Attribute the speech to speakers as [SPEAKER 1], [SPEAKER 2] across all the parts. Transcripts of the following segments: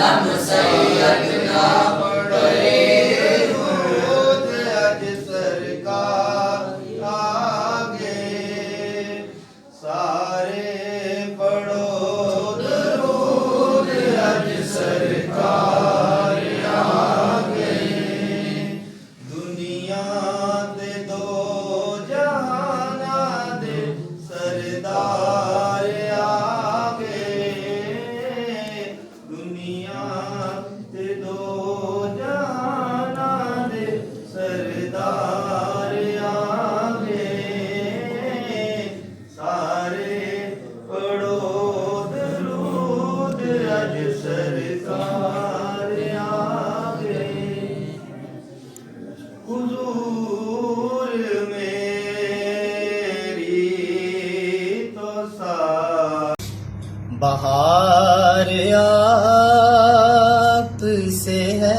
[SPEAKER 1] नम सैयदना पढ़े
[SPEAKER 2] रोज अज सरकार आगे सारे पढ़ो दरूद अज सरकार आगे दुनिया दे दो जहाना दे सरदार आगे दुनिया दे दो जहाना दे सरदार आगे सारे पढ़ो दरूद अज सरकार आगे हुजूर मेरी तो सा
[SPEAKER 3] बहार आप से है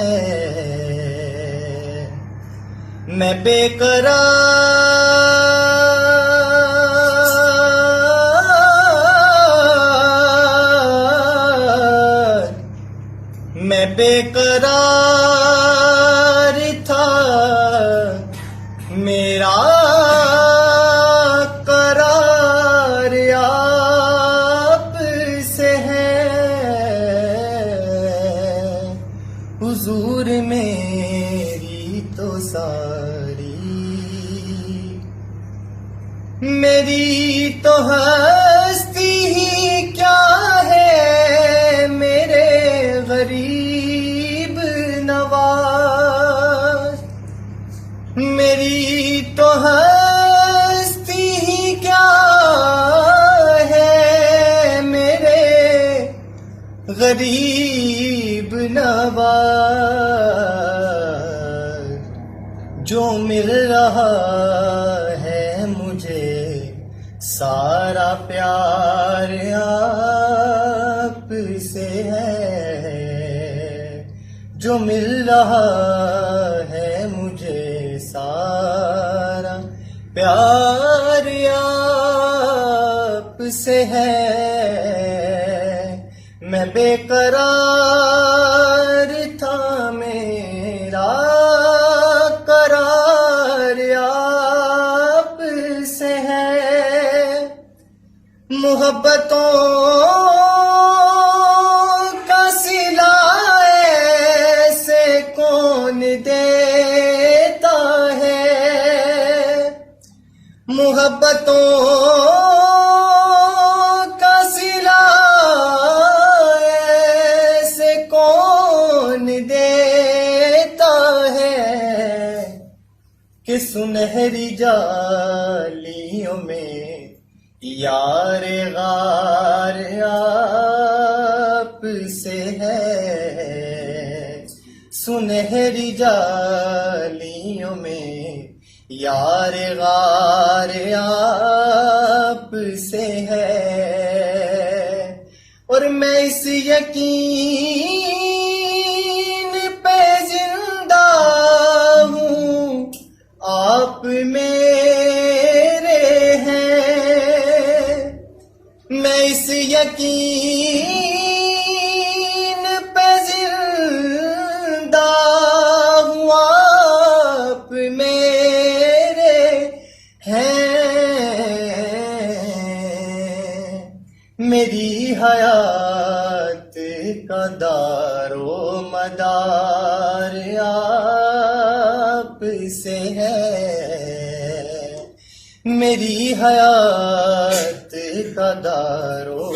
[SPEAKER 3] मैं बेकरार था मेरा करार आप से है हुजूर मेरी तो सारी मेरी तो हस्ती ही क्या है मेरे गरीब नवाज मेरी तो हस्ती ही क्या है मेरे गरीब नवाज जो मिल रहा है मुझे सारा प्यार आप से है जो मिल रहा है मुझे सारा प्यार आप से है मैं बेकरार था मेरा करार आप से है मोहब्बतों का सिला ऐसे कौन देता है मोहब्बतों का सिला ऐसे कौन देता है कि सुनहरी जालियों में यार गार आप से है सुनहरी जालियों में यार गार आप से है और मैं इस यकीन पे जिंदा हूँ आप मेरे हैं मैं इस यकीन पे जिंदा हूँ आप मेरे हैं मेरी हयात का दारो मदार आप से है मेरी हयात का दारो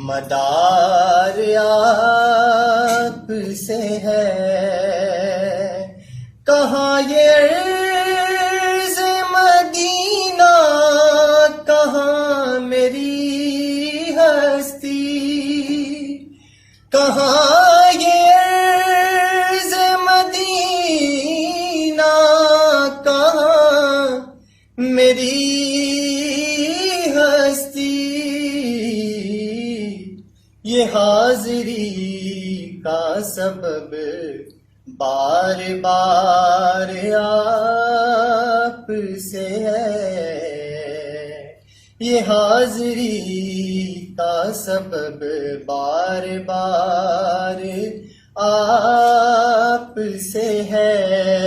[SPEAKER 3] मदार आप से है कहाँ ये अर्ज़ मदीना कहाँ मेरी हस्ती कहाँ ये अर्ज़ मदीना कहाँ मेरी हस्ती ये हाज़री का सबब बार बार आप से है ये हाज़री کا سبب بار بار آپ سے ہے